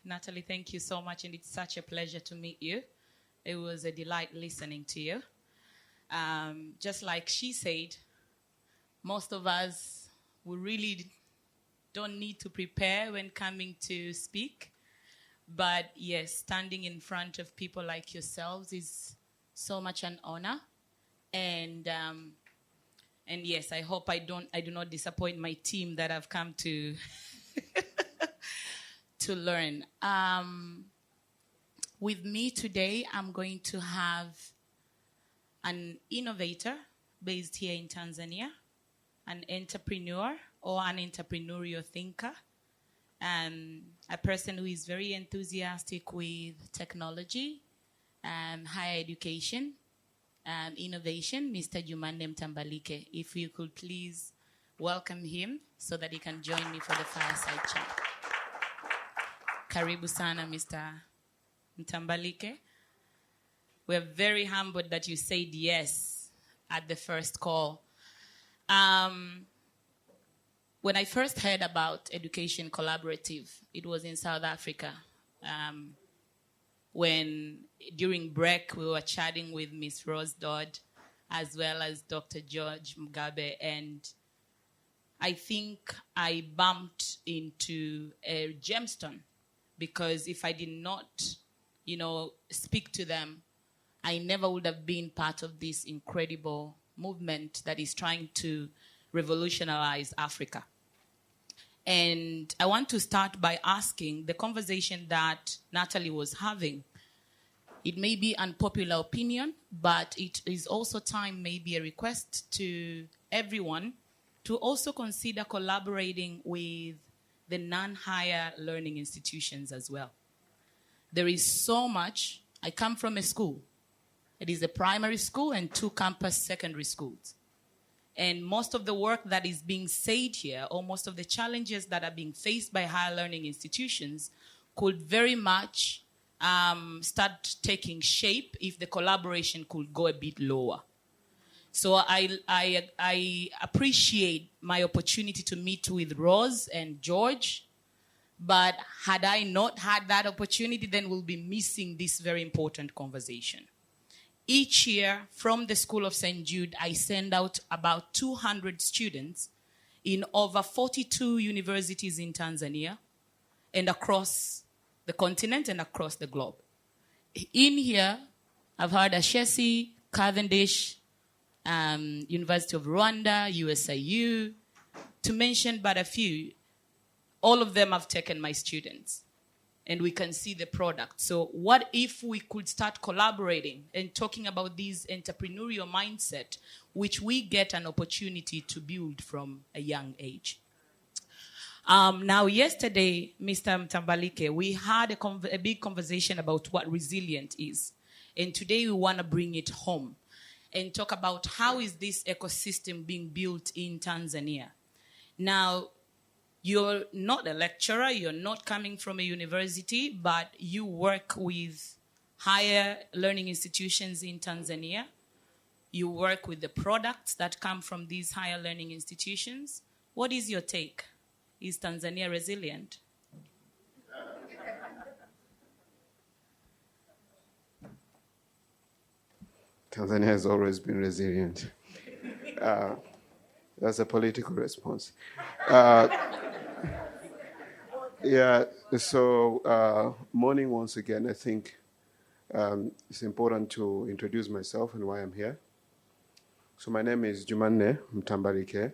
Natalie, thank you so much, and it's such a pleasure to meet you. It was a delight listening to you. Just like she said, most of us, we really don't need to prepare when coming to speak. But yes, standing in front of people like yourselves is so much an honor. And yes, I hope I do not disappoint my team that I've come to to learn. With me today, I'm going to have an innovator based here in Tanzania, an entrepreneur or an entrepreneurial thinker, and a person who is very enthusiastic with technology, higher education, innovation, Mr. Jumanne Mtambalike. If you could please welcome him so that he can join me for the fireside chat. Karibu sana, Mr. Mtambalike. We're very humbled that you said yes at the first call. When I first heard about Education Collaborative, it was in South Africa. When during break we were chatting with Miss Rose Dodd as well as Dr. George Mugabe, and I think I bumped into a gemstone, because if I did not, speak to them, I never would have been part of this incredible movement that is trying to revolutionize Africa. And I want to start by asking the conversation that Natalie was having. It may be unpopular opinion, but it is also time, maybe a request to everyone to also consider collaborating with the non-higher learning institutions as well. There is so much. I come from a school. It is a primary school and 2 campus secondary schools. And most of the work that is being said here, or most of the challenges that are being faced by higher learning institutions, could very much start taking shape if the collaboration could go a bit lower. So I appreciate my opportunity to meet with Rose and George, but had I not had that opportunity, then we'll be missing this very important conversation. Each year, from the School of St. Jude, I send out about 200 students in over 42 universities in Tanzania and across the continent and across the globe. In here, I've heard Ashesi, Cavendish, University of Rwanda, USIU, to mention but a few. All of them have taken my students, and we can see the product. So what if we could start collaborating and talking about this entrepreneurial mindset, which we get an opportunity to build from a young age? Now, yesterday, Mr. Mtambalike, we had a big conversation about what resilient is. And today we want to bring it home and talk about how is this ecosystem being built in Tanzania. Now, you're not a lecturer, you're not coming from a university, but you work with higher learning institutions in Tanzania. You work with the products that come from these higher learning institutions. What is your take? Is Tanzania resilient? Tanzania has always been resilient. That's a political response. Morning once again. I think it's important to introduce myself and why I'm here. So my name is Jumanne Mtambalike.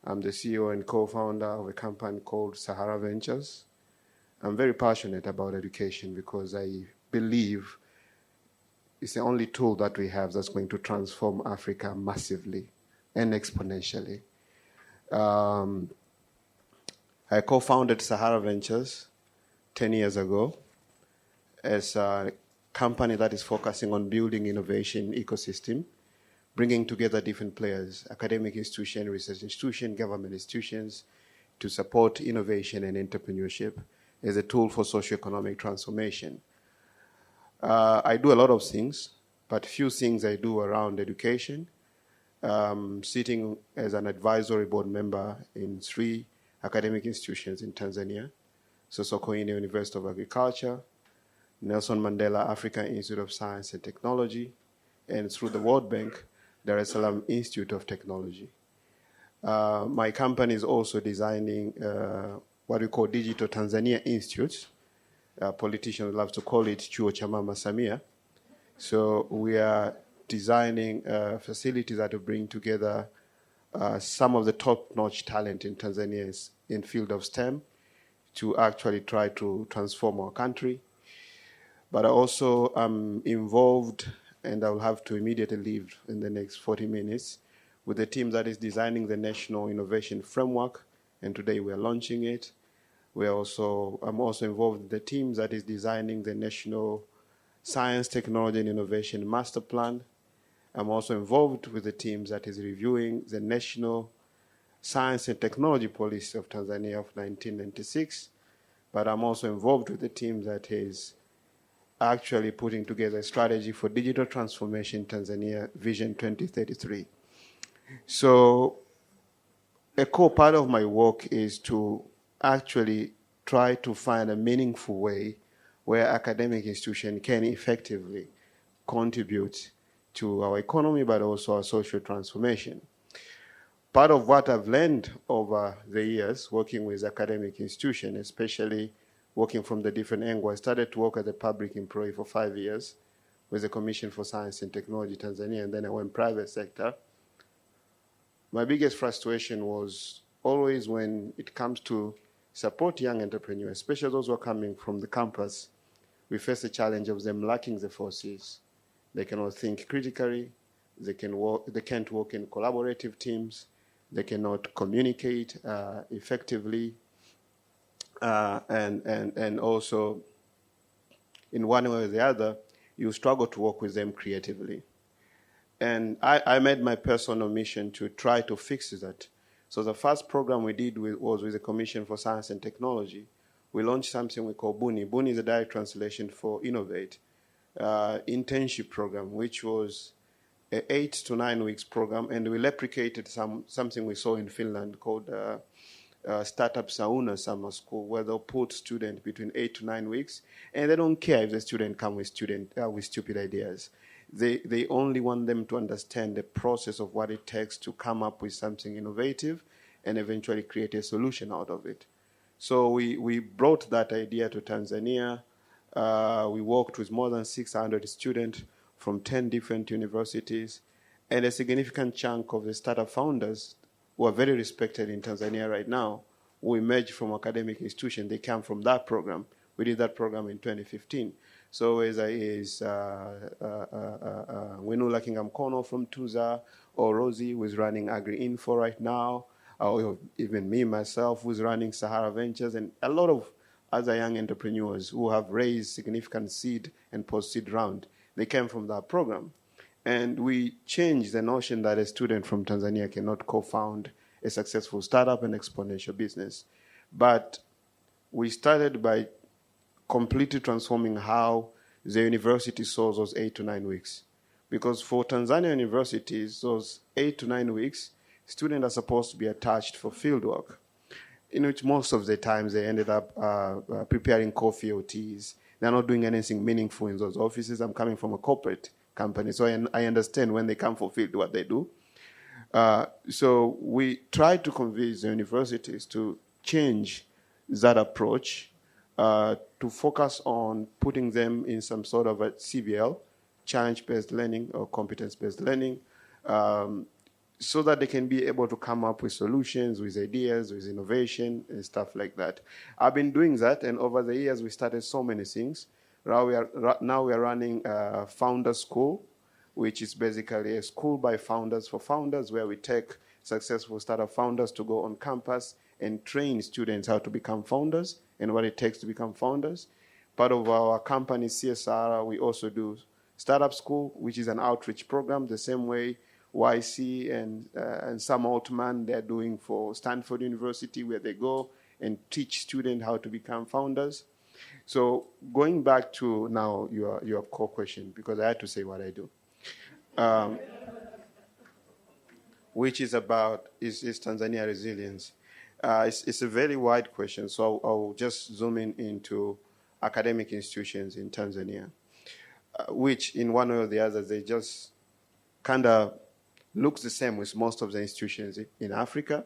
I'm the CEO and co-founder of a company called Sahara Ventures. I'm very passionate about education because I believe it's the only tool that we have that's going to transform Africa massively and exponentially. I co-founded Sahara Ventures 10 years ago as a company that is focusing on building innovation ecosystem, bringing together different players, academic institutions, research institutions, government institutions, to support innovation and entrepreneurship as a tool for socioeconomic transformation. I do a lot of things, but few things I do around education. Sitting as an advisory board member in 3 academic institutions in Tanzania, Sokoine University of Agriculture, Nelson Mandela African Institute of Science and Technology, and through the World Bank, Dar es Salaam Institute of Technology. My company is also designing what we call Digital Tanzania Institute. Politicians love to call it Chuo cha Mama Samia. So we are designing facilities that will bring together some of the top-notch talent in Tanzania in field of STEM to actually try to transform our country. But I also am involved, and I will have to immediately leave in the next 40 minutes, with the team that is designing the National Innovation Framework, and today we are launching it. I'm also involved in the team that is designing the National Science, Technology, and Innovation Master Plan. I'm also involved with the team that is reviewing the National Science and Technology Policy of Tanzania of 1996. But I'm also involved with the team that is actually putting together a strategy for digital transformation in Tanzania, Vision 2033. So a core part of my work is to actually try to find a meaningful way where academic institutions can effectively contribute to our economy, but also our social transformation. Part of what I've learned over the years working with academic institutions, especially working from the different angles, I started to work as a public employee for 5 years with the Commission for Science and Technology Tanzania, and then I went private sector. My biggest frustration was always when it comes to support young entrepreneurs, especially those who are coming from the campus. We face the challenge of them lacking the forces. They cannot think critically. They can't work in collaborative teams. They cannot communicate effectively. And also, in one way or the other, you struggle to work with them creatively. And I made my personal mission to try to fix that. So the first program we did was with the Commission for Science and Technology. We launched something we call Buni. Buni is a direct translation for Innovate, internship program, which was an 8 to 9 weeks program, and we replicated something we saw in Finland called Startup Sauna Summer School, where they'll put students between 8 to 9 weeks, and they don't care if the student come with stupid ideas. They only want them to understand the process of what it takes to come up with something innovative and eventually create a solution out of it. So we brought that idea to Tanzania. We worked with more than 600 students from 10 different universities, and a significant chunk of the startup founders who are very respected in Tanzania right now, who emerged from academic institutions, they come from that program. We did that program in 2015. So as Winula Kingamkono from Tuza, or Rosie, who is running Agri-Info right now, or even me, myself, who's running Sahara Ventures, and a lot of other young entrepreneurs who have raised significant seed and post-seed round. They came from that program. And we changed the notion that a student from Tanzania cannot co-found a successful startup and exponential business. But we started by completely transforming how the university saw those 8 to 9 weeks. Because for Tanzania universities, those 8 to 9 weeks, students are supposed to be attached for fieldwork, in which most of the times they ended up preparing coffee or teas. They're not doing anything meaningful in those offices. I'm coming from a corporate company, so I understand when they come for field what they do. So we tried to convince the universities to change that approach to focus on putting them in some sort of a CBL, challenge-based learning or competence-based learning, so that they can be able to come up with solutions, with ideas, with innovation, and stuff like that. I've been doing that, and over the years, we started so many things. Now we are running a founder school, which is basically a school by founders for founders, where we take successful startup founders to go on campus and train students how to become founders and what it takes to become founders. Part of our company, CSR, we also do Startup School, which is an outreach program, the same way YC and Sam Altman, they're doing for Stanford University, where they go and teach students how to become founders. So going back to now your core question, because I had to say what I do, which is about is Tanzania resilience. It's a very wide question, so I'll just zoom in into academic institutions in Tanzania, which in one way or the other, they just kind of looks the same with most of the institutions in Africa.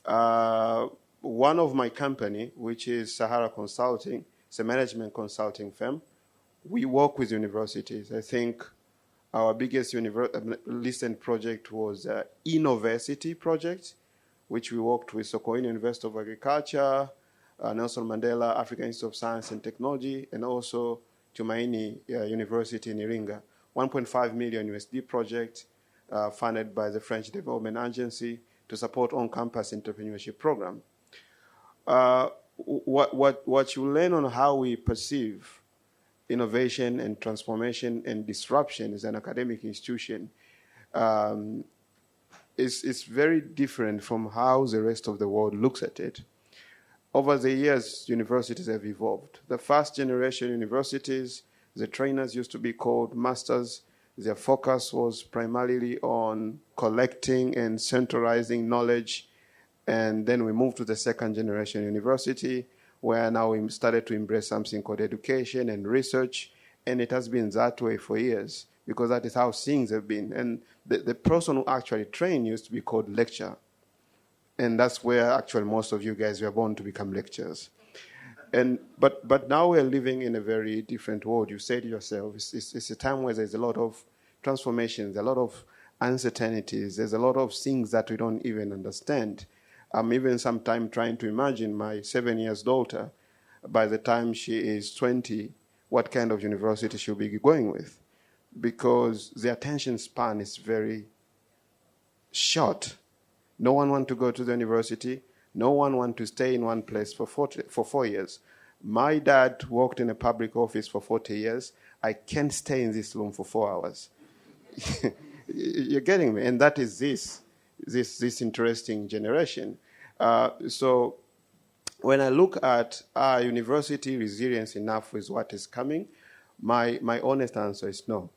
One of my company, which is Sahara Consulting, it's a management consulting firm. We work with universities. I think our biggest recent project was Innoversity project, which we worked with Sokoine University of Agriculture, Nelson Mandela African Institute of Science and Technology, and also Tumaini University in Iringa. 1.5 million USD project funded by the French Development Agency to support on-campus entrepreneurship program. What you learn on how we perceive innovation and transformation and disruption as an academic institution is very different from how the rest of the world looks at it. Over the years, universities have evolved. The first generation universities, the trainers used to be called masters. Their focus was primarily on collecting and centralizing knowledge. And then we moved to the second generation university, where now we started to embrace something called education and research. And it has been that way for years, because that is how things have been. And the person who actually trained used to be called lecturer. And that's where actually most of you guys were born to become lecturers. But now we're living in a very different world. You said yourself, it's a time where there's a lot of transformations, a lot of uncertainties. There's a lot of things that we don't even understand. I'm even sometimes trying to imagine my 7-year-old daughter, by the time she is 20, what kind of university she'll be going with. Because the attention span is very short. No one wants to go to the university. No one wants to stay in one place for 4 years. My dad worked in a public office for 40 years. I can't stay in this room for 4 hours. You're getting me? And that is this interesting generation. So when I look at our university resilience enough with what is coming, my honest answer is no.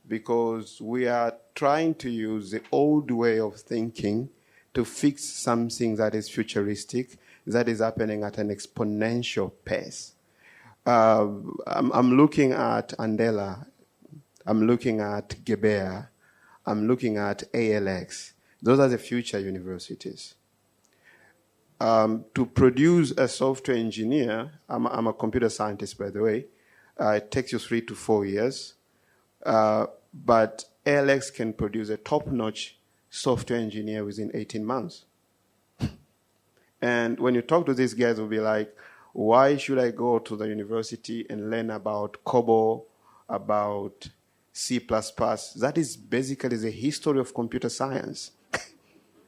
Because we are trying to use the old way of thinking to fix something that is futuristic, that is happening at an exponential pace. I'm looking at Andela, I'm looking at Gebea, I'm looking at ALX. Those are the future universities. To produce a software engineer, I'm a computer scientist, by the way, it takes you 3 to 4 years, but ALX can produce a top-notch software engineer within 18 months. And when you talk to these guys, they'll be like, why should I go to the university and learn about COBOL, about C++? That is basically the history of computer science.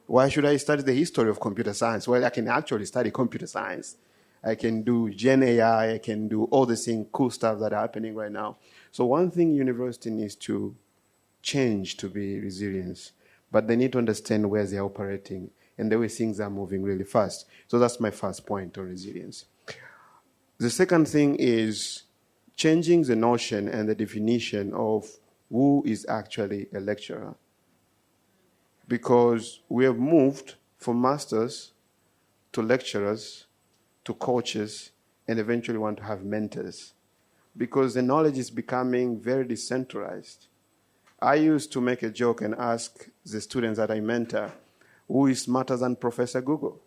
Why should I study the history of computer science? Well, I can actually study computer science. I can do Gen AI, I can do all the thing, cool stuff that are happening right now. So one thing university needs to change to be resilient, but they need to understand where they're operating and the way things are moving really fast. So that's my first point on resilience. The second thing is changing the notion and the definition of who is actually a lecturer. Because we have moved from masters to lecturers to coaches and eventually want to have mentors. Because the knowledge is becoming very decentralized. I used to make a joke and ask the students that I mentor, who is smarter than Professor Google?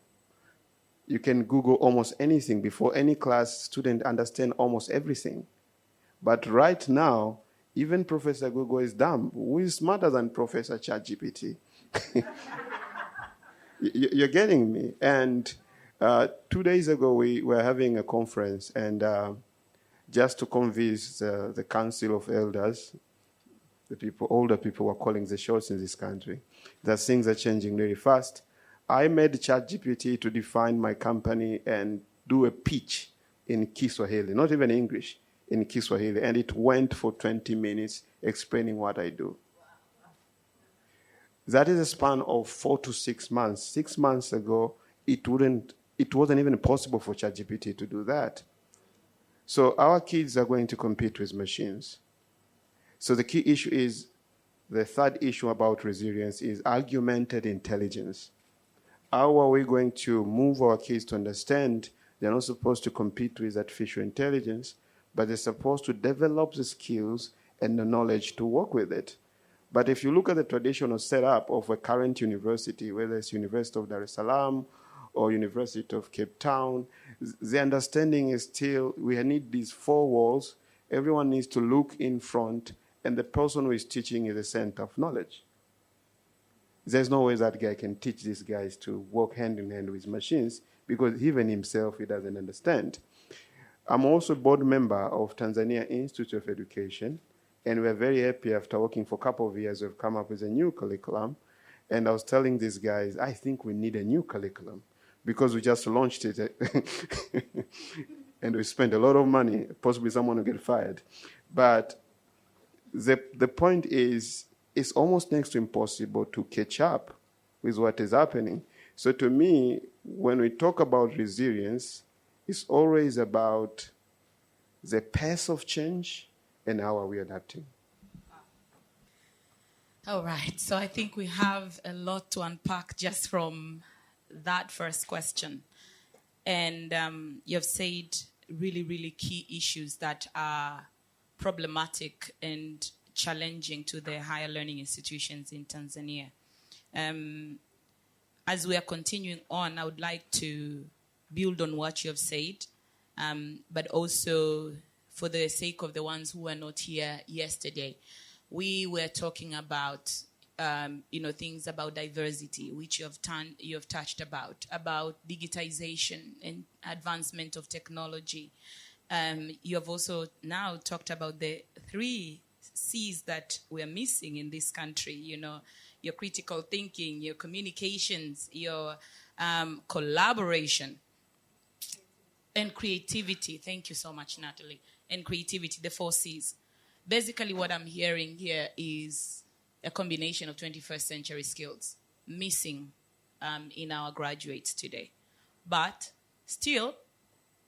You can Google almost anything. Before any class, student understand almost everything. But right now, even Professor Google is dumb. Who is smarter than Professor ChatGPT? You're getting me? And 2 days ago, we were having a conference, and just to convince the Council of Elders, older people were calling the shots in this country, that things are changing really fast. I made ChatGPT to define my company and do a pitch in Kiswahili, not even English, in Kiswahili, and it went for 20 minutes explaining what I do. That is a span of 4 to 6 months. 6 months ago, it wasn't even possible for ChatGPT to do that. So our kids are going to compete with machines. So the key issue is, the third issue about resilience is augmented intelligence. how are we going to move our kids to understand they're not supposed to compete with artificial intelligence, but they're supposed to develop the skills and the knowledge to work with it. But if you look at the traditional setup of a current university, whether it's University of Dar es Salaam or University of Cape Town, the understanding is still we need these four walls. Everyone needs to look in front, and the person who is teaching is the center of knowledge. There's no way that guy can teach these guys to work hand in hand with machines because even himself, he doesn't understand. I'm also a board member of Tanzania Institute of Education, and we're very happy after working for a couple of years, we've come up with a new curriculum. And I was telling these guys, I think we need a new curriculum because we just launched it and we spent a lot of money, possibly someone will get fired. But the point is, it's almost next to impossible to catch up with what is happening. So to me, when we talk about resilience, it's always about the pace of change and how are we adapting. All right. So I think we have a lot to unpack just from that first question. And you've said really, really key issues that are problematic and challenging to the higher learning institutions in Tanzania. As we are continuing on, I would like to build on what you have said, but also for the sake of the ones who were not here yesterday, we were talking about, things about diversity, which you have touched about digitization and advancement of technology. You have also now talked about the 3 C's that we're missing in this country, your critical thinking, your communications, your collaboration, and creativity. Thank you so much, Natalie. And creativity, the 4 C's. Basically, what I'm hearing here is a combination of 21st century skills missing in our graduates today. But still,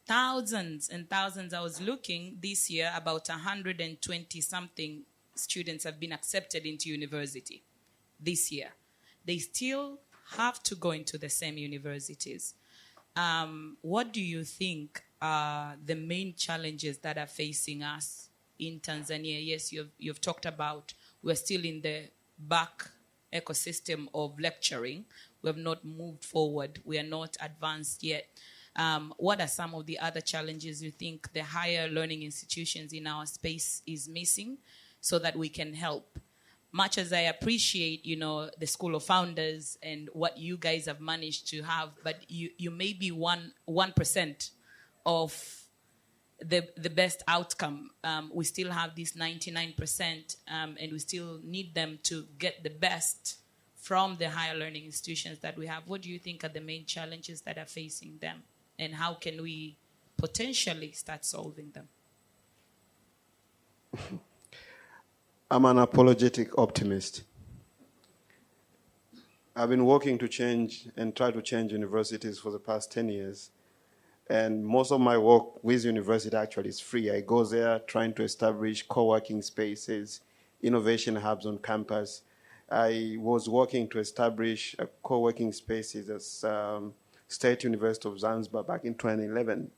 thousands and thousands. I was looking this year, about 120-something students have been accepted into university this year. They still have to go into the same universities. What do you think are the main challenges that are facing us in Tanzania? Yes, you've talked about we're still in the back ecosystem of lecturing. We have not moved forward. We are not advanced yet. What are some of the other challenges you think the higher learning institutions in our space is missing so that we can help? Much as I appreciate, the School of Founders and what you guys have managed to have, but you may be 1% of the best outcome. We still have this 99%, and we still need them to get the best from the higher learning institutions that we have. What do you think are the main challenges that are facing them? And how can we potentially start solving them? I'm an apologetic optimist. I've been working to change and try to change universities for the past 10 years. And most of my work with university actually is free. I go there trying to establish co-working spaces, innovation hubs on campus. I was working to establish a co-working spaces at State University of Zanzibar back in 2011,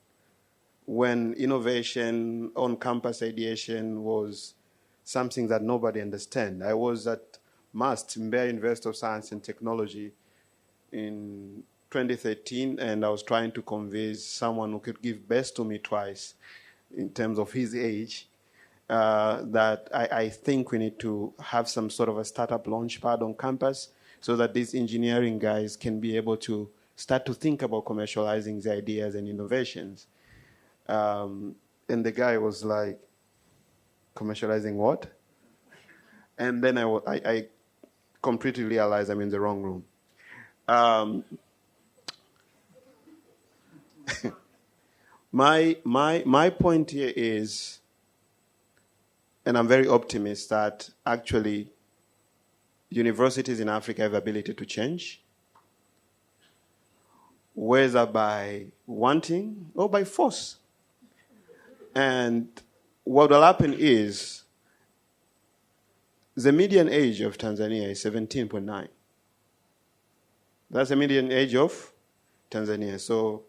when innovation on campus ideation was something that nobody understand. I was at MUST, Mbeya University of Science and Technology, in 2013, and I was trying to convince someone who could give birth to me twice in terms of his age, that I think we need to have some sort of a startup launch pad on campus so that these engineering guys can be able to start to think about commercializing the ideas and innovations. And the guy was like, commercializing what? And then I completely realized I'm in the wrong room. My point here is, and I'm very optimistic that actually universities in Africa have the ability to change, whether by wanting or by force. And what will happen is the median age of Tanzania is 17.9. That's the median age of Tanzania. So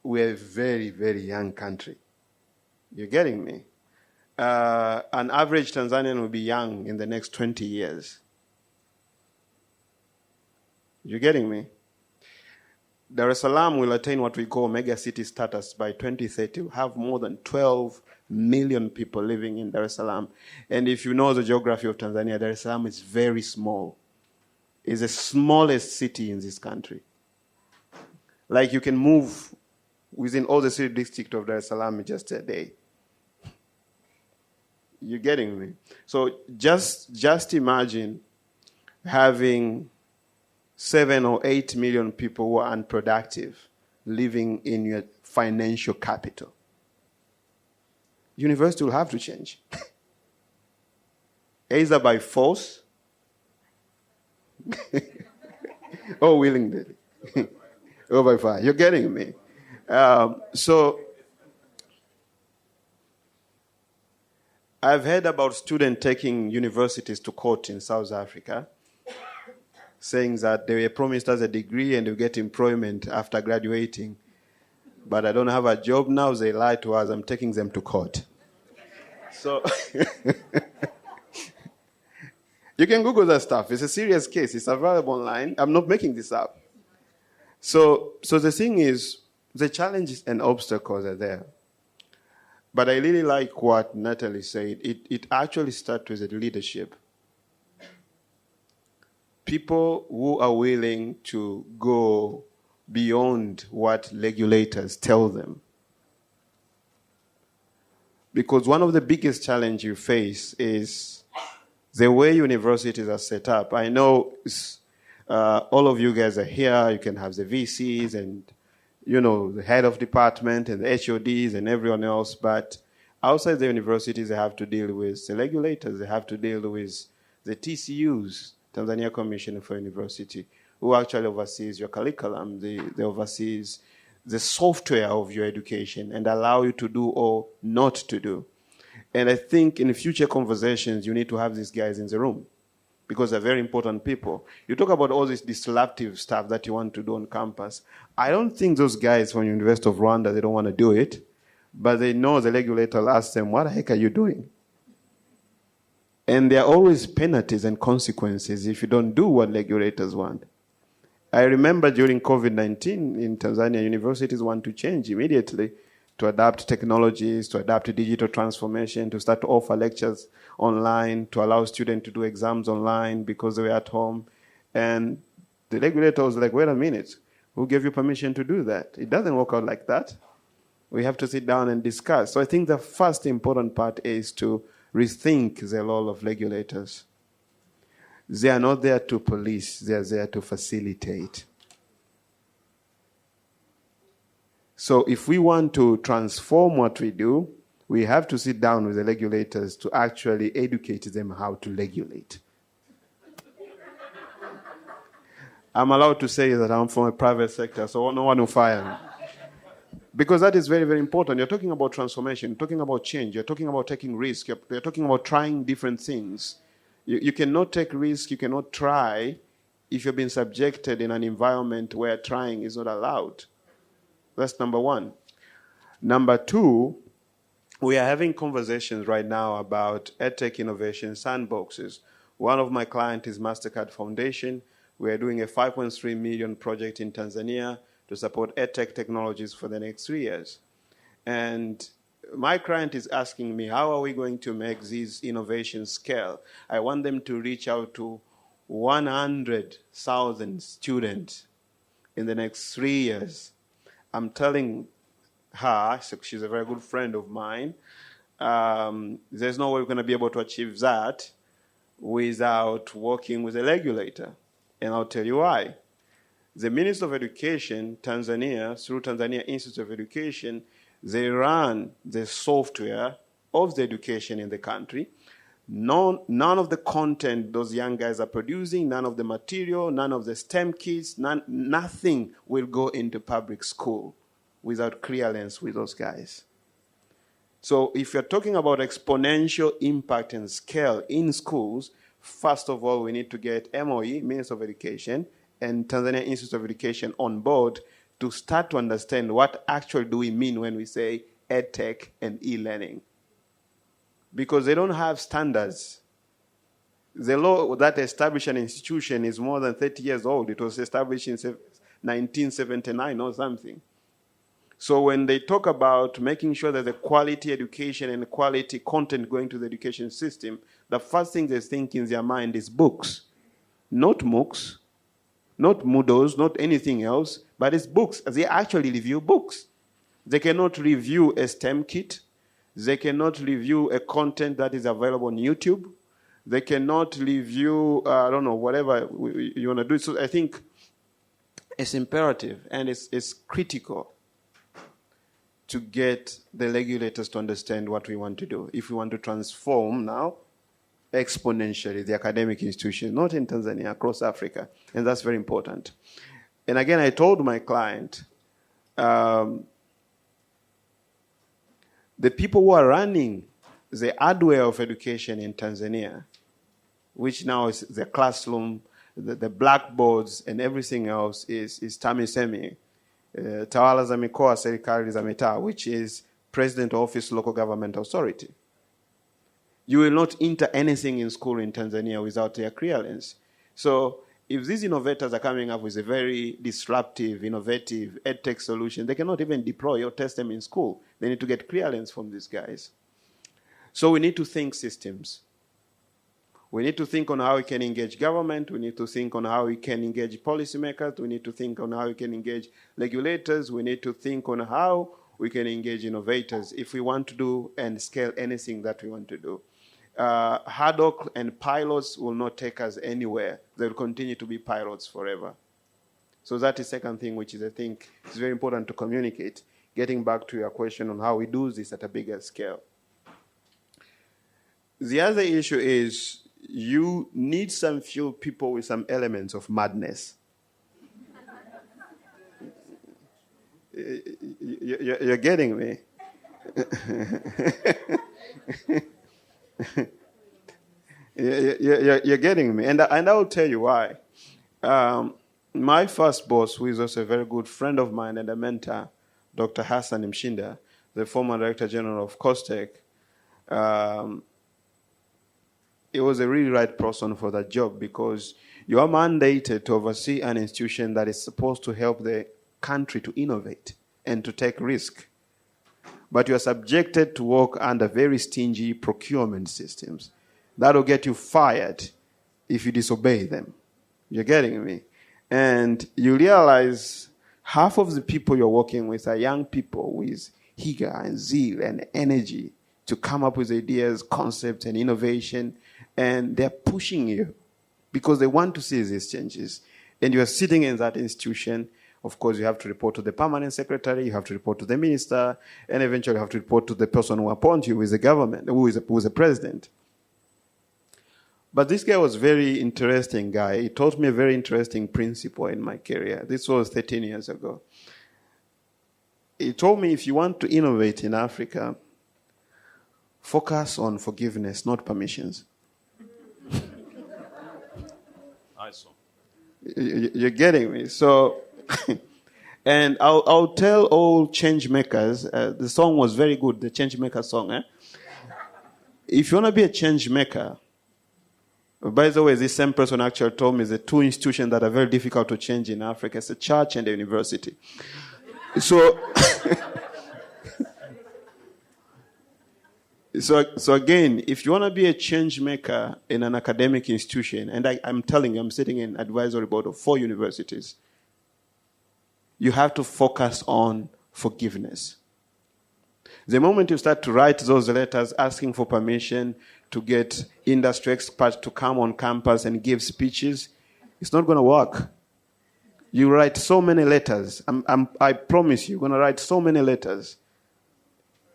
we're a very, very young country. You're getting me? An average Tanzanian will be young in the next 20 years. You're getting me? Dar es Salaam will attain what we call mega city status by 2030. We'll have more than 12 million people living in Dar es Salaam. And if you know the geography of Tanzania, Dar es Salaam is very small. It's the smallest city in this country. Like you can move within all the city district of Dar es Salaam in just a day. You're getting me? So just imagine having 7 or 8 million people who are unproductive living in your financial capital. University will have to change. Either by force or willingly. Or by fire. You're getting me? So I've heard about students taking universities to court in South Africa, saying that they were promised us a degree and they'll get employment after graduating. But I don't have a job now, they lie to us, I'm taking them to court. So, you can Google that stuff. It's a serious case. It's available online. I'm not making this up. So the thing is, the challenges and obstacles are there. But I really like what Natalie said. It actually starts with the leadership. People who are willing to go beyond what regulators tell them. Because one of the biggest challenges you face is the way universities are set up. I know all of you guys are here. You can have the VCs and, the head of department and the HODs and everyone else. But outside the universities, they have to deal with the regulators. They have to deal with the TCUs, Tanzania Commission for University, who actually oversees your curriculum. They oversees the software of your education and allow you to do or not to do. And I think in future conversations, you need to have these guys in the room because they're very important people. You talk about all this disruptive stuff that you want to do on campus. I don't think those guys from University of Rwanda, they don't want to do it, but they know the regulator will ask them, what the heck are you doing? And there are always penalties and consequences if you don't do what regulators want. I remember during COVID-19 in Tanzania, universities want to change immediately to adapt technologies, to adapt digital transformation, to start to offer lectures online, to allow students to do exams online because they were at home. And the regulator was like, wait a minute, who gave you permission to do that? It doesn't work out like that. We have to sit down and discuss. So I think the first important part is to rethink the role of regulators. They are not there to police, they are there to facilitate. So if we want to transform what we do, we have to sit down with the regulators to actually educate them how to regulate. I'm allowed to say that I'm from a private sector, so no one will fire me. Because that is very, very important. You're talking about transformation, you're talking about change, you're talking about taking risks, you're talking about trying different things. You cannot take risks, you cannot try if you've been subjected in an environment where trying is not allowed. That's number one. Number two, we are having conversations right now about EdTech innovation sandboxes. One of my clients is MasterCard Foundation. We are doing a 5.3 million project in Tanzania to support EdTech technologies for the next 3 years. And my client is asking me, how are we going to make these innovations scale? I want them to reach out to 100,000 students in the next 3 years. I'm telling her, she's a very good friend of mine, there's no way we're going to be able to achieve that without working with a regulator. And I'll tell you why. The Minister of Education, Tanzania, through Tanzania Institute of Education, they run the software of the education in the country. None of the content those young guys are producing, none of the material, none of the STEM kits, nothing will go into public school without clearance with those guys. So if you're talking about exponential impact and scale in schools, first of all, we need to get MOE, Minister of Education, and Tanzanian Institute of Education on board to start to understand what actually do we mean when we say EdTech and e-learning. Because they don't have standards. The law that established an institution is more than 30 years old. It was established in 1979 or something. So when they talk about making sure that the quality education and quality content going to the education system, the first thing they think in their mind is books. Not MOOCs, not Moodles, not anything else, but it's books. They actually review books. They cannot review a STEM kit. They cannot review a content that is available on YouTube. They cannot review, I don't know, whatever you want to do. So I think it's imperative and it's critical to get the regulators to understand what we want to do. If we want to transform now exponentially the academic institution, not in Tanzania, across Africa. And that's very important. And again, I told my client, the people who are running the hardware of education in Tanzania, which now is the classroom, the blackboards and everything else is TAMISEMI, Tawala za Mikoa, Serikali za Mitaa, which is President Office Local Government Authority. You will not enter anything in school in Tanzania without their clearance. So if these innovators are coming up with a very disruptive, innovative EdTech solution, they cannot even deploy or test them in school. They need to get clearance from these guys. So we need to think systems. We need to think on how we can engage government. We need to think on how we can engage policymakers. We need to think on how we can engage regulators. We need to think on how we can engage innovators if we want to do and scale anything that we want to do. Ad hoc and pilots will not take us anywhere. They will continue to be pilots forever. So that is the second thing, which is, I think, is very important to communicate. Getting back to your question on how we do this at a bigger scale. The other issue is you need some few people with some elements of madness. You're getting me? You're getting me. And I will tell you why. My first boss, who is also a very good friend of mine and a mentor, Dr. Hassan Mshinda, the former Director General of COSTECH, he was a really right person for that job because you are mandated to oversee an institution that is supposed to help the country to innovate and to take risk. But you are subjected to work under very stingy procurement systems. That will get you fired if you disobey them. You're getting me? And you realize half of the people you're working with are young people with vigor and zeal and energy to come up with ideas, concepts, and innovation. And they're pushing you because they want to see these changes. And you are sitting in that institution. Of course, you have to report to the permanent secretary, you have to report to the minister, and eventually you have to report to the person who appoints you, who is the government, who is the president. But this guy was a very interesting guy. He taught me a very interesting principle in my career. This was 13 years ago. He told me if you want to innovate in Africa, focus on forgiveness, not permissions. You're getting me? So, and I'll tell all change makers, the song was very good, the change maker song. If you want to be a change maker, by the way, this same person actually told me the two institutions that are very difficult to change in Africa is a church and a university. So, So again, if you want to be a change maker in an academic institution, and I'm telling you, I'm sitting in advisory board of 4 universities, you have to focus on forgiveness. The moment you start to write those letters asking for permission to get industry experts to come on campus and give speeches, it's not going to work. You write so many letters. I promise you're going to write so many letters.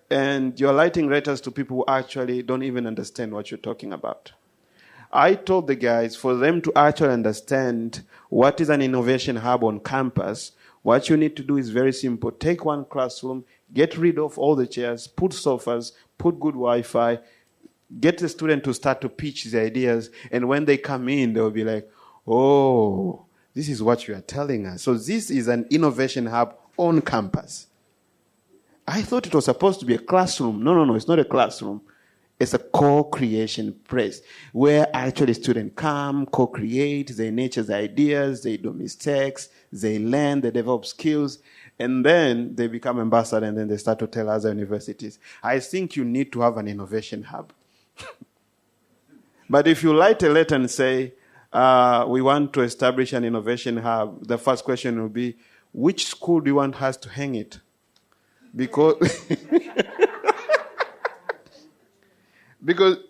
And you're writing letters to people who actually don't even understand what you're talking about. I told the guys, for them to actually understand what is an innovation hub on campus, what you need to do is very simple. Take one classroom, get rid of all the chairs, put sofas, put good Wi-Fi, get the student to start to pitch the ideas, and when they come in, they'll be like, oh, This is what you are telling us. So this is an innovation hub on campus. I thought it was supposed to be a classroom. No, it's not a classroom. It's a co-creation place where actually students come, co-create, they nurture the ideas, they do mistakes, they learn, they develop skills, and then they become ambassadors, and then they start to tell other universities. I think you need to have an innovation hub. But if you write a letter and say, we want to establish an innovation hub, the first question will be, which school do you want us to hang it? Because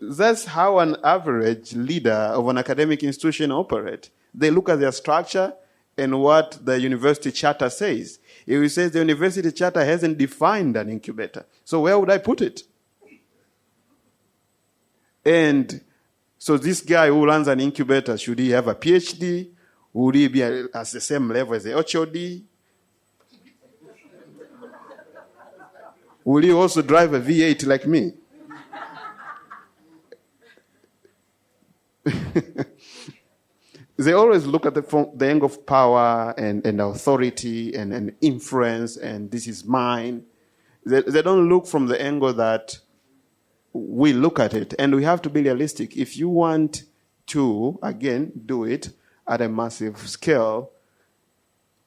that's how an average leader of an academic institution operates. They look at their structure and what the university charter says. If it says the university charter hasn't defined an incubator, so where would I put it? And so this guy who runs an incubator, should he have a PhD? Would he be at the same level as the HOD? Will he also drive a V8 like me? They always look at the angle of power and authority and influence, and this is mine. They don't look from the angle that we look at it, and we have to be realistic. If you want to, again, do it at a massive scale,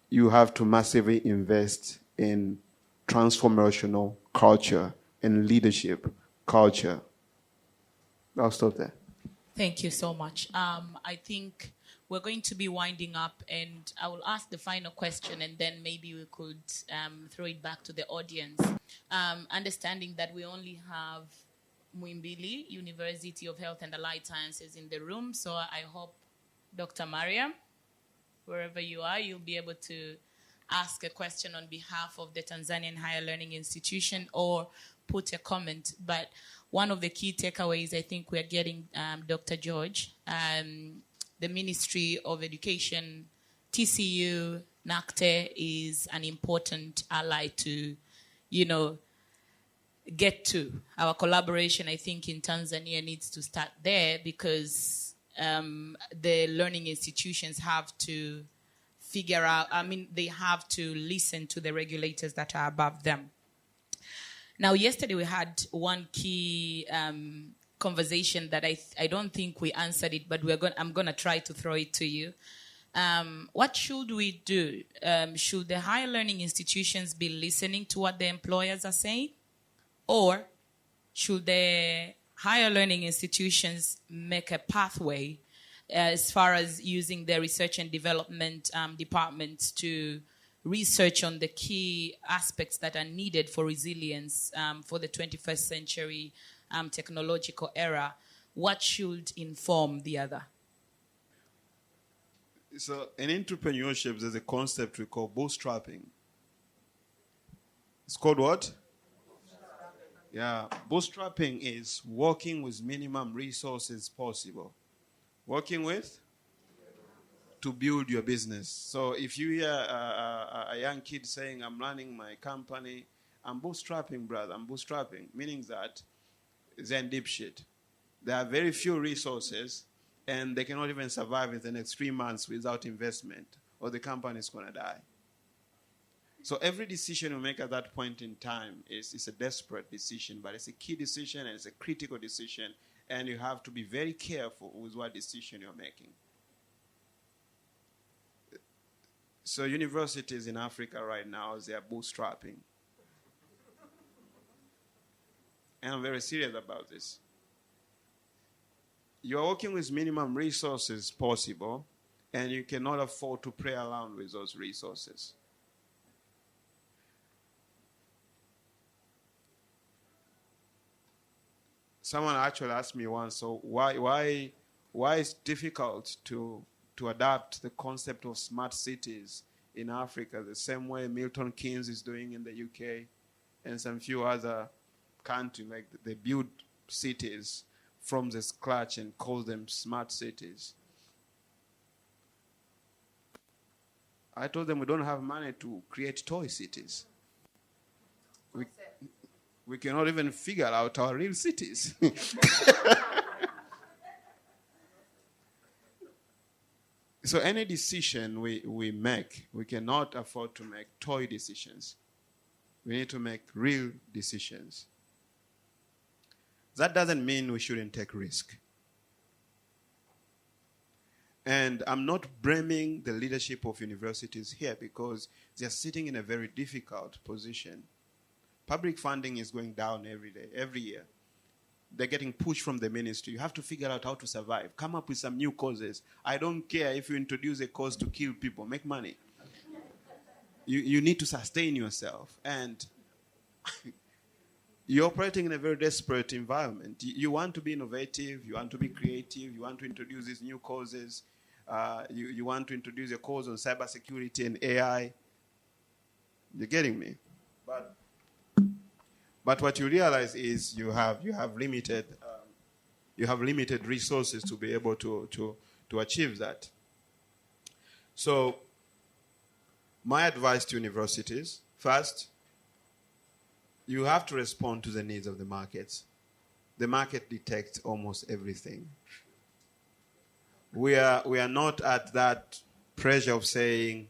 you have to massively invest in transformational culture and leadership culture. I'll stop there. Thank you so much. I think we're going to be winding up, and I will ask the final question, and then maybe we could throw it back to the audience. Understanding that we only have Muimbili, University of Health and Allied Sciences, in the room, so I hope, Dr. Mariam, wherever you are, you'll be able to ask a question on behalf of the Tanzanian Higher Learning Institution or put a comment. But one of the key takeaways I think we're getting, Dr. George, the Ministry of Education, TCU, NACTE is an important ally to, get to. Our collaboration, I think, in Tanzania needs to start there, because the learning institutions have to figure out, they have to listen to the regulators that are above them. Now, yesterday we had one key conversation that I don't think we answered it, but I'm going to try to throw it to you. What should we do? Should the higher learning institutions be listening to what the employers are saying? Or should the higher learning institutions make a pathway as far as using their research and development departments to research on the key aspects that are needed for resilience for the 21st century technological era? What should inform the other? So in entrepreneurship, there's a concept we call bootstrapping. It's called what? Yeah, bootstrapping is working with minimum resources possible. Working with? To build your business. So if you hear a young kid saying, I'm running my company, I'm bootstrapping, brother, I'm bootstrapping, meaning that they're in deep shit. There are very few resources, and they cannot even survive in the next 3 months without investment, or the company is going to die. So every decision you make at that point in time is a desperate decision, but it's a key decision and it's a critical decision, and you have to be very careful with what decision you're making. So universities in Africa right now, they are bootstrapping. And I'm very serious about this. You're working with minimum resources possible, and you cannot afford to play around with those resources. Someone actually asked me once, so why is it difficult to adapt the concept of smart cities in Africa the same way Milton Keynes is doing in the UK and some few other countries, like they build cities from the scratch and call them smart cities. I told them we don't have money to create toy cities. We cannot even figure out our real cities. So any decision we make, we cannot afford to make toy decisions. We need to make real decisions. That doesn't mean we shouldn't take risk. And I'm not blaming the leadership of universities here because they're sitting in a very difficult position. Public funding is going down every day, every year. They're getting pushed from the ministry. You have to figure out how to survive. Come up with some new causes. I don't care if you introduce a cause to kill people. Make money. You need to sustain yourself. And you're operating in a very desperate environment. You want to be innovative. You want to be creative. You want to introduce these new causes. You want to introduce a cause on cybersecurity and AI. You're getting me? But what you realize is you have limited resources to be able to achieve that. So my advice to universities, first, you have to respond to the needs of the markets. The market detects almost everything. We are not at that pressure of saying,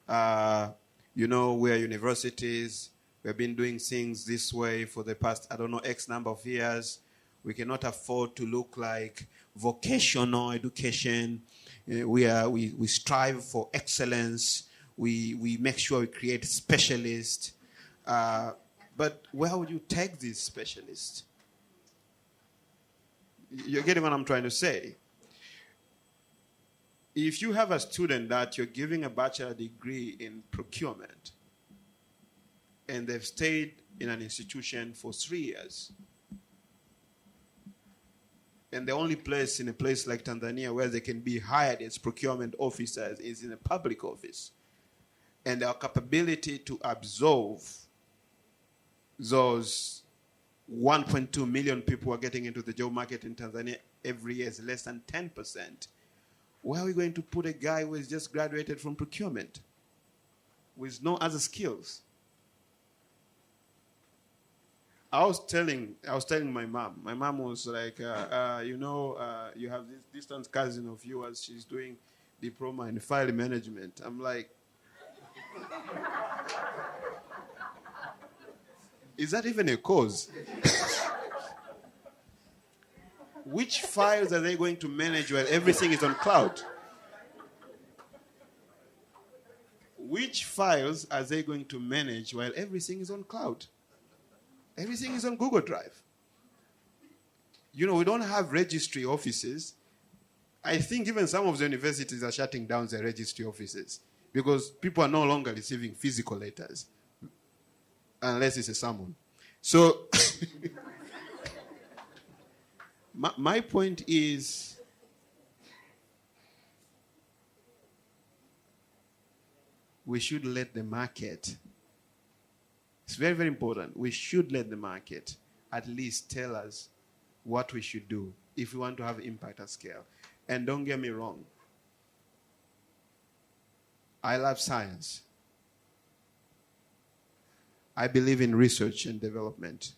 we are universities. We've been doing things this way for the past, X number of years. We cannot afford to look like vocational education. We strive for excellence. We make sure we create specialists. But where would you take these specialists? You're getting what I'm trying to say? If you have a student that you're giving a bachelor degree in procurement, and they've stayed in an institution for 3 years, and the only place in a place like Tanzania where they can be hired as procurement officers is in a public office, and our capability to absorb those 1.2 million people who are getting into the job market in Tanzania every year is less than 10%. Where are we going to put a guy who has just graduated from procurement with no other skills? I was telling my mom. My mom was like, you have this distant cousin of yours. She's doing diploma in file management. I'm like, is that even a cause? Which files are they going to manage while everything is on cloud? Which files are they going to manage while everything is on cloud? Everything is on Google Drive. We don't have registry offices. I think even some of the universities are shutting down their registry offices because people are no longer receiving physical letters unless it's a summon. So my point is, we should let the market. It's very, very important. We should let the market at least tell us what we should do if we want to have impact at scale. And don't get me wrong. I love science. I believe in research and development.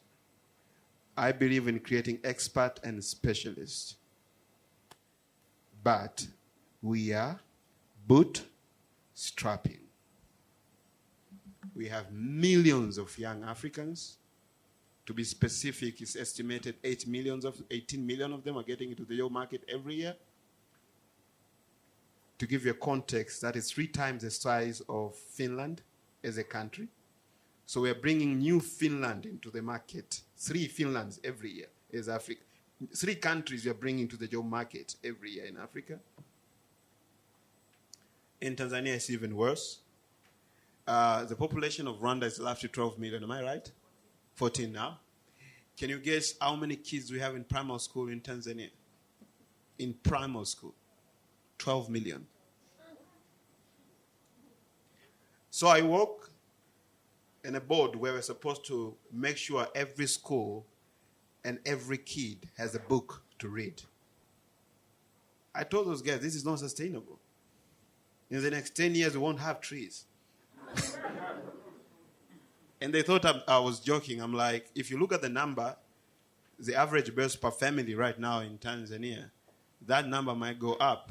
I believe in creating expert and specialists. But we are bootstrapping. We have millions of young Africans. To be specific, it's estimated 18 million of them are getting into the job market every year. To give you a context, that is 3 times the size of Finland as a country. So we're bringing new Finland into the market. 3 Finlands every year as Africa. 3 countries we are bringing to the job market every year in Africa. In Tanzania, it's even worse. The population of Rwanda is roughly 12 million. Am I right? 14 now. Can you guess how many kids we have in primary school in Tanzania? In primary school, 12 million. So I work in a board where we're supposed to make sure every school and every kid has a book to read. I told those guys, this is not sustainable. In the next 10 years, we won't have trees. And they thought I was joking. I'm like, if you look at the number, the average births per family right now in Tanzania, that number might go up.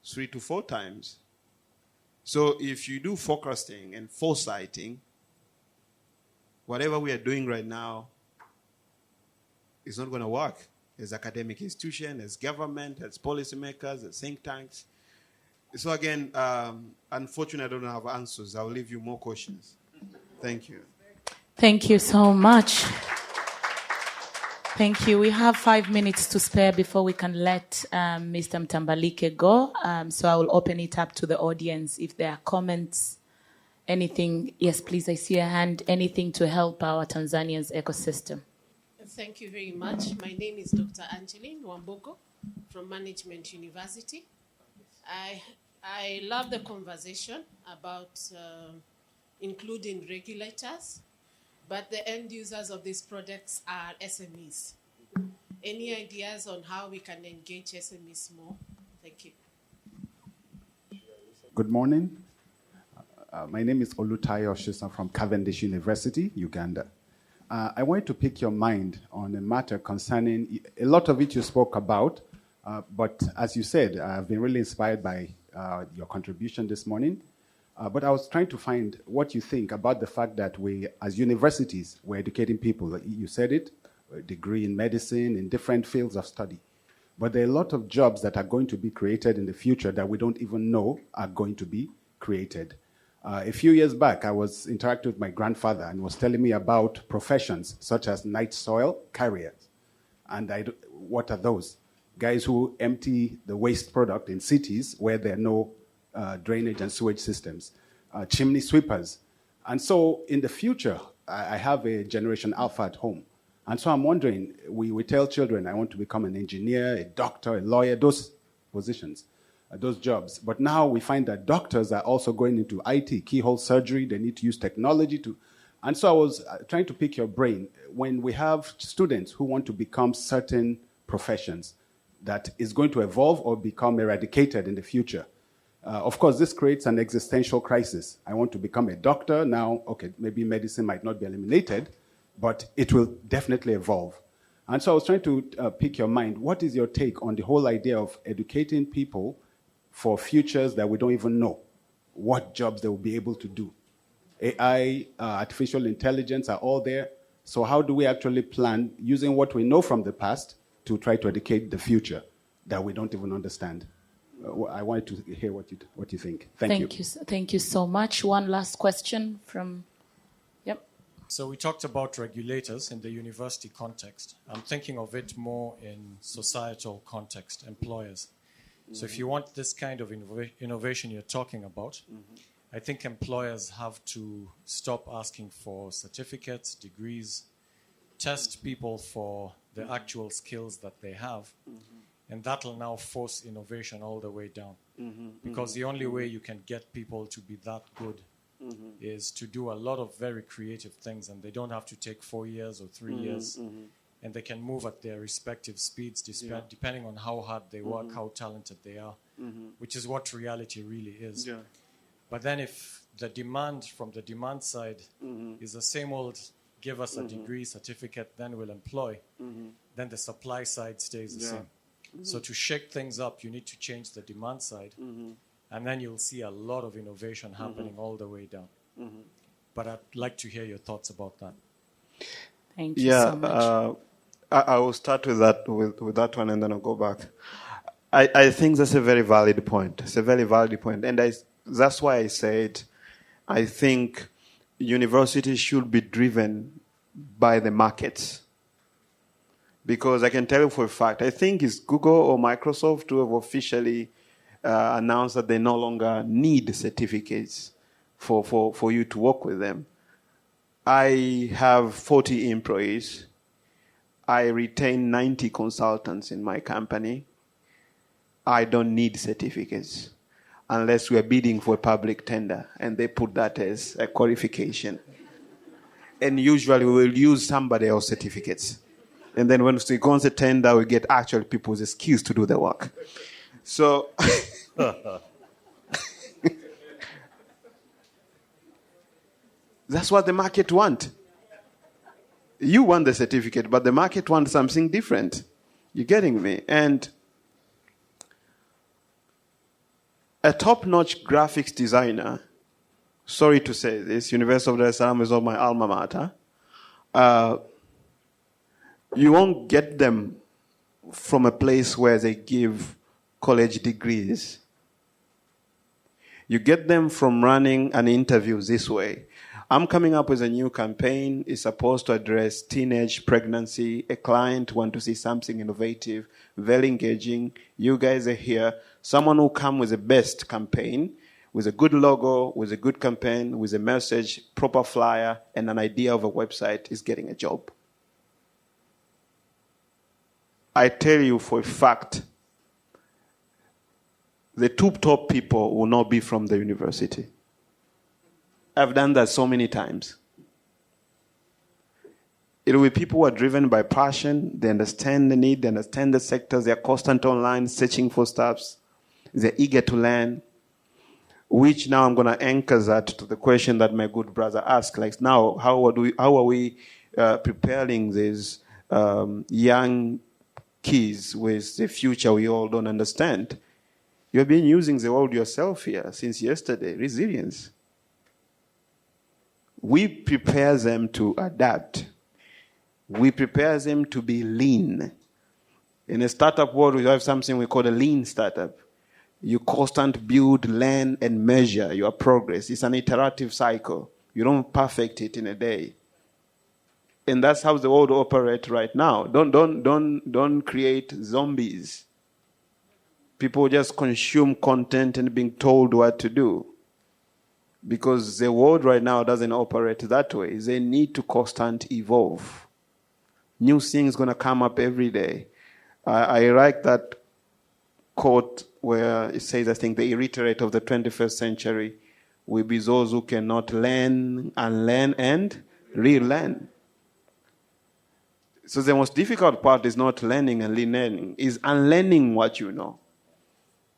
3 to 4 times. So if you do forecasting and foresighting, whatever we are doing right now is not going to work as academic institution, as government, as policymakers, as think tanks. So again, unfortunately, I don't have answers. I'll leave you more questions. Thank you. Thank you so much. Thank you. We have 5 minutes to spare before we can let Mr. Mtambalike go. So I will open it up to the audience if there are comments, anything. Yes, please, I see a hand. Anything to help our Tanzanians ecosystem. Thank you very much. My name is Dr. Angeline Wamboko from Management University. I love the conversation about including regulators, but the end users of these products are SMEs. Any ideas on how we can engage SMEs more? Thank you. Good morning. My name is Olutayo Shisa from Cavendish University, Uganda. I want to pick your mind on a matter concerning, a lot of it you spoke about, but as you said, I've been really inspired by your contribution this morning. But I was trying to find what you think about the fact that we, as universities, we're educating people. You said it, a degree in medicine, in different fields of study. But there are a lot of jobs that are going to be created in the future that we don't even know are going to be created. A few years back, I was interacting with my grandfather and was telling me about professions such as night soil carriers. And what are those? Guys who empty the waste product in cities where there are no drainage and sewage systems, chimney sweepers. And so in the future, I have a Generation Alpha at home. And so I'm wondering, we tell children, I want to become an engineer, a doctor, a lawyer, those positions, those jobs. But now we find that doctors are also going into IT, keyhole surgery. They need to use technology to. And so I was trying to pick your brain. When we have students who want to become certain professions that is going to evolve or become eradicated in the future, of course, this creates an existential crisis. I want to become a doctor. Now, okay, maybe medicine might not be eliminated, but it will definitely evolve. And so I was trying to pick your mind. What is your take on the whole idea of educating people for futures that we don't even know what jobs they will be able to do? AI, artificial intelligence are all there. So how do we actually plan using what we know from the past to try to educate the future that we don't even understand? I wanted to hear what you think. Thank you. Thank you so much. One last question from, yep. So we talked about regulators in the university context. I'm thinking of it more in societal context, employers. Mm-hmm. So if you want this kind of innovation you're talking about, I think employers have to stop asking for certificates, degrees, test people for the actual skills that they have. And that will now force innovation all the way down. Because the only way you can get people to be that good is to do a lot of very creative things, and they don't have to take 4 years or 3 years. And they can move at their respective speeds depending on how hard they work, how talented they are, which is what reality really is. Yeah. But then if the demand from the demand side is the same old, give us a degree, certificate, then we'll employ, then the supply side stays the same. So to shake things up, you need to change the demand side, and then you'll see a lot of innovation happening all the way down. But I'd like to hear your thoughts about that. Thank you so much. I will start with that one, and then I'll go back. I think that's a very valid point. It's a very valid point, and that's why I said I think universities should be driven by the markets. Because I can tell you for a fact, I think it's Google or Microsoft who have officially announced that they no longer need certificates for you to work with them. I have 40 employees. I retain 90 consultants in my company. I don't need certificates unless we are bidding for a public tender, and they put that as a qualification. And usually we will use somebody else's certificates. And then when we go on the tender, we get actual people's skills to do the work. So that's what the market wants. You want the certificate, but the market wants something different. You're getting me? And A top-notch graphics designer, sorry to say this, University of Dar es Salaam is not my alma mater, you won't get them from a place where they give college degrees. You get them from running an interview this way. I'm coming up with a new campaign. It's supposed to address teenage pregnancy. A client wants to see something innovative, very engaging. You guys are here. Someone who comes with the best campaign, with a good logo, with a good campaign, with a message, proper flyer, and an idea of a website is getting a job. I tell you for a fact, the two top people will not be from the university. I've done that so many times. It will be people who are driven by passion. They understand the need. They understand the sectors. They are constant online, searching for stuff. They're eager to learn. Which now I'm going to anchor that to the question that my good brother asked. Like now, how are we preparing these young kids with the future we all don't understand? You've been using the word yourself here since yesterday, resilience. We prepare them to adapt. We prepare them to be lean. In a startup world, we have something we call a lean startup. You constantly build, learn, and measure your progress. It's an iterative cycle. You don't perfect it in a day. And that's how the world operates right now. Don't create zombies. People just consume content and being told what to do. Because the world right now doesn't operate that way. They need to constantly evolve. New things going to come up every day. I like that quote where it says, I think, the illiterate of the 21st century will be those who cannot learn, unlearn, and relearn. So the most difficult part is not learning and relearning, is unlearning what you know.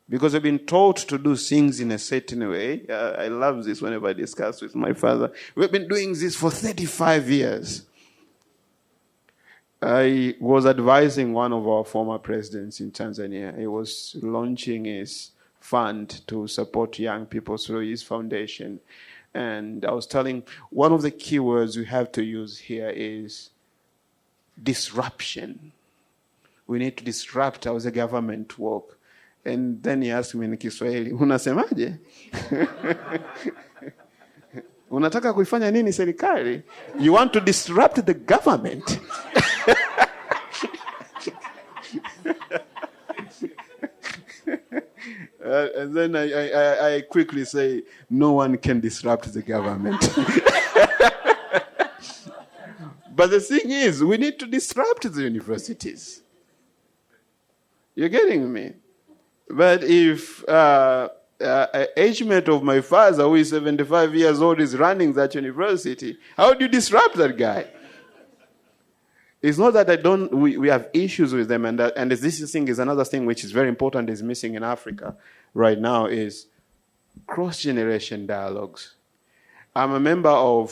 Because I've been taught to do things in a certain way. I love this whenever I discuss with my father. We've been doing this for 35 years. I was advising one of our former presidents in Tanzania. He was launching his fund to support young people through his foundation. And I was telling, one of the keywords we have to use here is disruption. We need to disrupt how the government works. And then he asked me in Kiswahili, unasemaje? Unataka kuifanya nini serikali? You want to disrupt the government? And then I quickly say, no one can disrupt the government. But the thing is, we need to disrupt the universities. You're getting me? But if an age mate of my father, who is 75 years old, is running that university, how do you disrupt that guy? It's not that we have issues with them, and this thing is another thing which is very important, is missing in Africa right now, is cross-generation dialogues. I'm a member of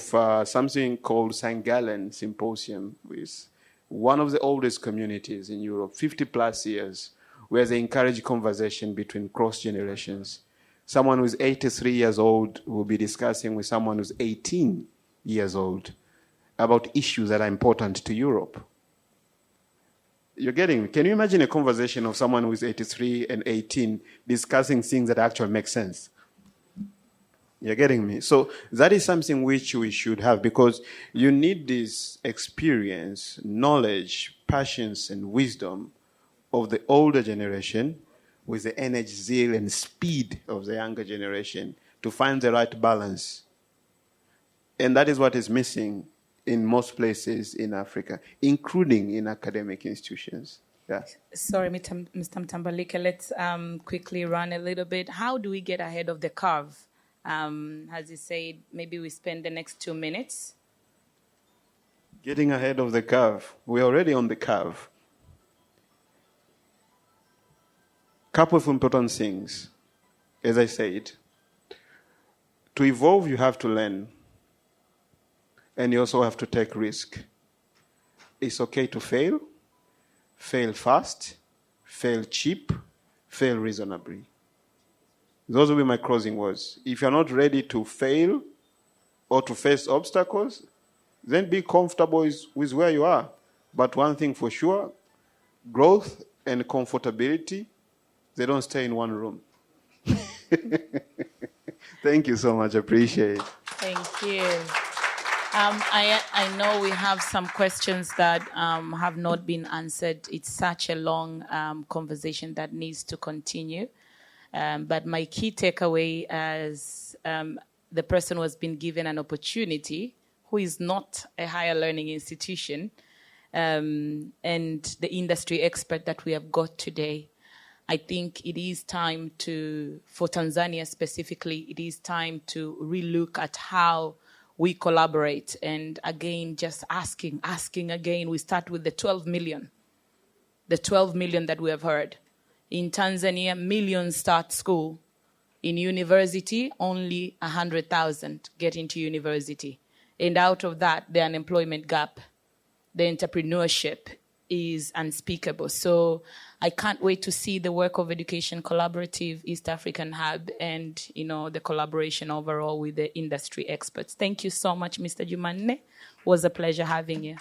something called St. Gallen Symposium, which is one of the oldest communities in Europe, 50 plus years, where they encourage conversation between cross-generations. Someone who's 83 years old will be discussing with someone who's 18 years old about issues that are important to Europe. You're getting me? Can you imagine a conversation of someone who's 83 and 18 discussing things that actually make sense? You're getting me? So that is something which we should have, because you need this experience, knowledge, patience, and wisdom of the older generation with the energy, zeal, and speed of the younger generation to find the right balance. And that is what is missing in most places in Africa, including in academic institutions. Yeah. Sorry, Mr. Mtambalike, let's quickly run a little bit. How do we get ahead of the curve? As you said, maybe we spend the next 2 minutes. Getting ahead of the curve. We're already on the curve. Couple of important things. As I said, to evolve, you have to learn. And you also have to take risk. It's okay to fail fast, fail cheap, fail reasonably. Those will be my closing words. If you're not ready to fail or to face obstacles, then be comfortable with where you are. But one thing for sure, growth and comfortability, they don't stay in one room. Thank you so much. I appreciate it. Thank you. I know we have some questions that have not been answered. It's such a long conversation that needs to continue. But my key takeaway as the person who has been given an opportunity, who is not a higher learning institution, and the industry expert that we have got today, I think it is time for Tanzania specifically, it is time to relook at how we collaborate. And again, just asking again, we start with the 12 million that we have heard. In Tanzania, millions start school. In university, only 100,000 get into university. And out of that, the unemployment gap, the entrepreneurship is unspeakable. So I can't wait to see the work of Education Collaborative, East African Hub, and the collaboration overall with the industry experts. Thank you so much, Mr. Jumanne. It was a pleasure having you.